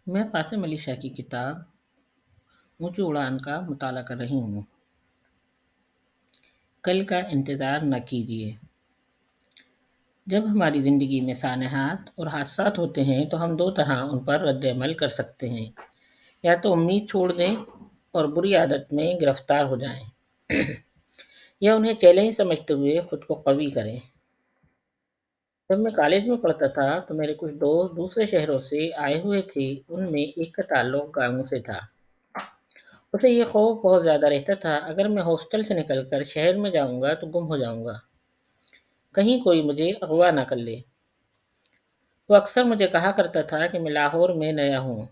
میں قاسم علی شاہ کی کتاب اونچی اڑان کا مطالعہ کر رہی ہوں۔ کل کا انتظار نہ کیجیے۔ جب ہماری زندگی میں سانحات اور حادثات ہوتے ہیں تو ہم دو طرح ان پر رد عمل کر سکتے ہیں، یا تو امید چھوڑ دیں اور بری عادت میں گرفتار ہو جائیں، یا انہیں چیلنج سمجھتے ہوئے خود کو قوی کریں۔ جب میں کالج میں پڑھتا تھا تو میرے کچھ دوست دوسرے شہروں سے آئے ہوئے تھے۔ ان میں ایک کا تعلق گاؤں سے تھا۔ اسے یہ خوف بہت زیادہ رہتا تھا، اگر میں ہاسٹل سے نکل کر شہر میں جاؤں گا تو گم ہو جاؤں گا، کہیں کوئی مجھے اغوا نہ کر لے۔ وہ اکثر مجھے کہا کرتا تھا کہ میں لاہور میں نیا ہوں،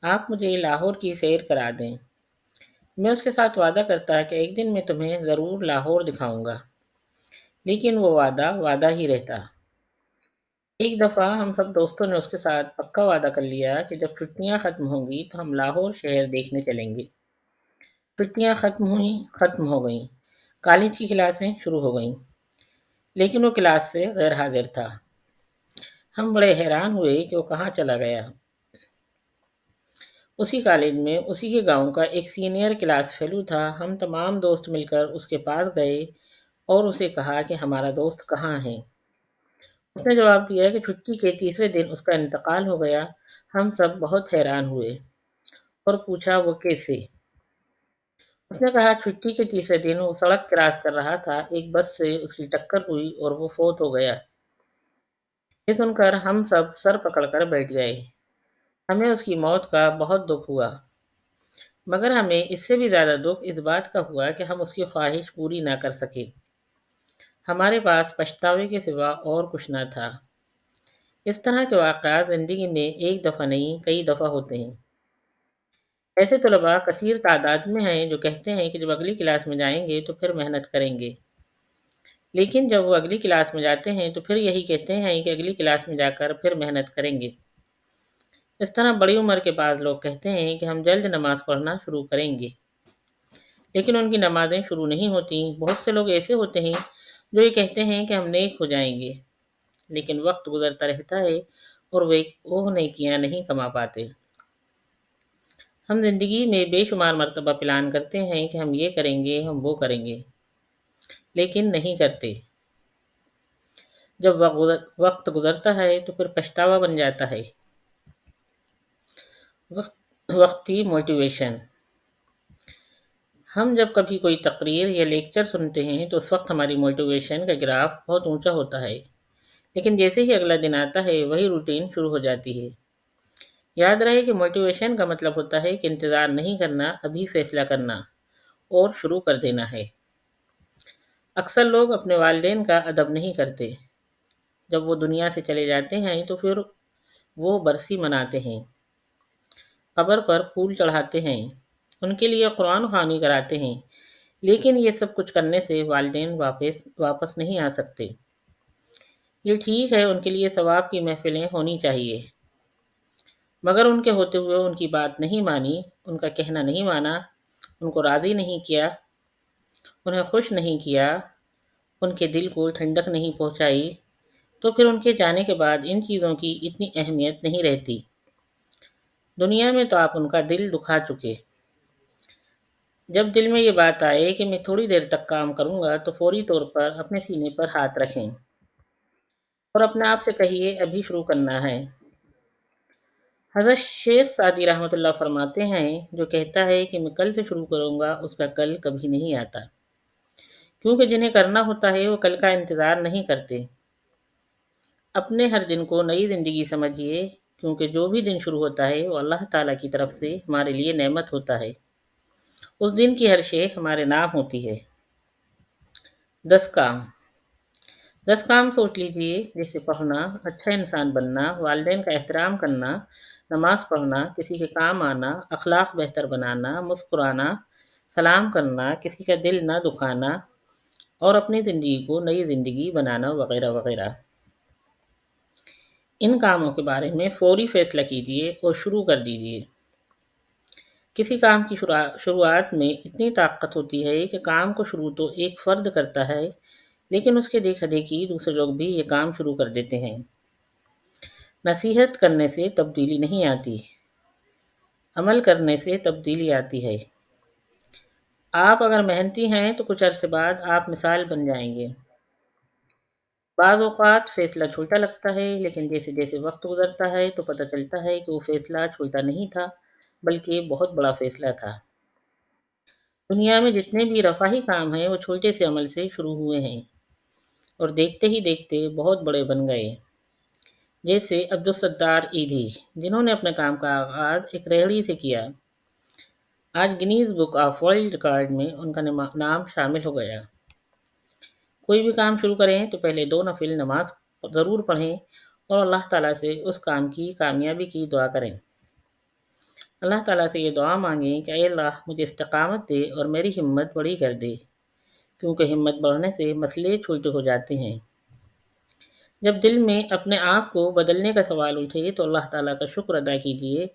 آپ مجھے لاہور کی سیر کرا دیں۔ میں اس کے ساتھ وعدہ کرتا کہ ایک دن میں تمہیں ضرور لاہور دکھاؤں گا، لیکن وہ وعدہ وعدہ ہی رہتا۔ ایک دفعہ ہم سب دوستوں نے اس کے ساتھ پکا وعدہ کر لیا کہ جب چھٹیاں ختم ہوں گی تو ہم لاہور شہر دیکھنے چلیں گے۔ چھٹیاں ختم ہو گئیں، کالج کی کلاسیں شروع ہو گئیں، لیکن وہ کلاس سے غیر حاضر تھا۔ ہم بڑے حیران ہوئے کہ وہ کہاں چلا گیا۔ اسی کالج میں اسی کے گاؤں کا ایک سینئر کلاس فیلو تھا۔ ہم تمام دوست مل کر اس کے پاس گئے اور اسے کہا کہ ہمارا دوست کہاں ہے۔ اس نے جواب دیا کہ چھٹی کے تیسرے دن اس کا انتقال ہو گیا۔ ہم سب بہت حیران ہوئے اور پوچھا وہ کیسے؟ اس نے کہا چھٹی کے تیسرے دن وہ سڑک کراس کر رہا تھا، ایک بس سے اس کی ٹکر ہوئی اور وہ فوت ہو گیا۔ یہ سن کر ہم سب سر پکڑ کر بیٹھ گئے۔ ہمیں اس کی موت کا بہت دکھ ہوا، مگر ہمیں اس سے بھی زیادہ دکھ اس بات کا ہوا کہ ہم اس کی خواہش پوری نہ کر سکے۔ ہمارے پاس پچھتاوے کے سوا اور کچھ نہ تھا۔ اس طرح کے واقعات زندگی میں ایک دفعہ نہیں کئی دفعہ ہوتے ہیں۔ ایسے طلباء کثیر تعداد میں ہیں جو کہتے ہیں کہ جب اگلی کلاس میں جائیں گے تو پھر محنت کریں گے، لیکن جب وہ اگلی کلاس میں جاتے ہیں تو پھر یہی کہتے ہیں کہ اگلی کلاس میں جا کر پھر محنت کریں گے۔ اس طرح بڑی عمر کے بعض لوگ کہتے ہیں کہ ہم جلد نماز پڑھنا شروع کریں گے، لیکن ان کی نمازیں شروع نہیں ہوتی۔ بہت سے لوگ ایسے ہوتے ہیں جو یہ کہتے ہیں کہ ہم نیک ہو جائیں گے، لیکن وقت گزرتا رہتا ہے اور وہ نیکیاں نہیں کما پاتے۔ ہم زندگی میں بے شمار مرتبہ پلان کرتے ہیں کہ ہم یہ کریں گے، ہم وہ کریں گے، لیکن نہیں کرتے۔ جب وقت گزرتا ہے تو پھر پچھتاوا بن جاتا ہے۔ وقتی موٹیویشن۔ ہم جب کبھی کوئی تقریر یا لیکچر سنتے ہیں تو اس وقت ہماری موٹیویشن کا گراف بہت اونچا ہوتا ہے، لیکن جیسے ہی اگلا دن آتا ہے وہی روٹین شروع ہو جاتی ہے۔ یاد رہے کہ موٹیویشن کا مطلب ہوتا ہے کہ انتظار نہیں کرنا، ابھی فیصلہ کرنا اور شروع کر دینا ہے۔ اکثر لوگ اپنے والدین کا ادب نہیں کرتے۔ جب وہ دنیا سے چلے جاتے ہیں تو پھر وہ برسی مناتے ہیں، قبر پر پھول چڑھاتے ہیں، ان کے لیے قرآن خوانی کراتے ہیں، لیکن یہ سب کچھ کرنے سے والدین واپس نہیں آ سکتے۔ یہ ٹھیک ہے، ان کے لیے ثواب کی محفلیں ہونی چاہیے، مگر ان کے ہوتے ہوئے ان کی بات نہیں مانی، ان کا کہنا نہیں مانا، ان کو راضی نہیں کیا، انہیں خوش نہیں کیا، ان کے دل کو ٹھنڈک نہیں پہنچائی، تو پھر ان کے جانے کے بعد ان چیزوں کی اتنی اہمیت نہیں رہتی۔ دنیا میں تو آپ ان کا دل دکھا چکے۔ جب دل میں یہ بات آئے کہ میں تھوڑی دیر تک کام کروں گا تو فوری طور پر اپنے سینے پر ہاتھ رکھیں اور اپنے آپ سے کہیے ابھی شروع کرنا ہے۔ حضرت شیخ سعدی رحمۃ اللہ فرماتے ہیں جو کہتا ہے کہ میں کل سے شروع کروں گا اس کا کل کبھی نہیں آتا، کیونکہ جنہیں کرنا ہوتا ہے وہ کل کا انتظار نہیں کرتے۔ اپنے ہر دن کو نئی زندگی سمجھیے، کیونکہ جو بھی دن شروع ہوتا ہے وہ اللہ تعالیٰ کی طرف سے ہمارے لیے نعمت ہوتا ہے۔ اس دن کی ہر شے ہمارے نام ہوتی ہے۔ 10 کام۔ 10 کام سوچ لیجئے، جیسے پڑھنا، اچھا انسان بننا، والدین کا احترام کرنا، نماز پڑھنا، کسی کے کام آنا، اخلاق بہتر بنانا، مسکرانا، سلام کرنا، کسی کا دل نہ دکھانا اور اپنی زندگی کو نئی زندگی بنانا وغیرہ وغیرہ۔ ان کاموں کے بارے میں فوری فیصلہ کیجئے اور شروع کر دیجئے۔ کسی کام کی شروعات میں اتنی طاقت ہوتی ہے کہ کام کو شروع تو ایک فرد کرتا ہے، لیکن اس کے دیکھا دیکھی دوسرے لوگ بھی یہ کام شروع کر دیتے ہیں۔ نصیحت کرنے سے تبدیلی نہیں آتی، عمل کرنے سے تبدیلی آتی ہے۔ آپ اگر محنتی ہیں تو کچھ عرصے بعد آپ مثال بن جائیں گے۔ بعض اوقات فیصلہ چھوٹا لگتا ہے، لیکن جیسے جیسے وقت گزرتا ہے تو پتہ چلتا ہے کہ وہ فیصلہ چھوٹا نہیں تھا، بلکہ بہت بڑا فیصلہ تھا۔ دنیا میں جتنے بھی رفاہی کام ہیں وہ چھوٹے سے عمل سے شروع ہوئے ہیں اور دیکھتے ہی دیکھتے بہت بڑے بن گئے۔ جیسے عبدالستار ایدھی، جنہوں نے اپنے کام کا آغاز ایک ریہڑی سے کیا، آج Guinness book of world record میں ان کا نام شامل ہو گیا۔ کوئی بھی کام شروع کریں تو پہلے 2 نفل نماز ضرور پڑھیں اور اللہ تعالیٰ سے اس کام کی کامیابی کی دعا کریں۔ اللہ تعالیٰ سے یہ دعا مانگیں کہ اے اللہ مجھے استقامت دے اور میری ہمت بڑی کر دے، کیونکہ ہمت بڑھنے سے مسئلے چھوٹے ہو جاتے ہیں۔ جب دل میں اپنے آپ کو بدلنے کا سوال اٹھے تو اللہ تعالیٰ کا شکر ادا کیجیے۔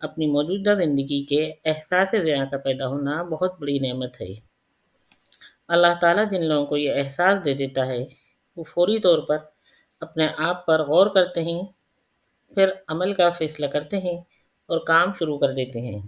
اپنی موجودہ زندگی کے احساس زیاں کا پیدا ہونا بہت بڑی نعمت ہے۔ اللہ تعالیٰ جن لوگوں کو یہ احساس دے دیتا ہے وہ فوری طور پر اپنے آپ پر غور کرتے ہیں، پھر عمل کا فیصلہ کرتے ہیں اور کام شروع کر دیتے ہیں۔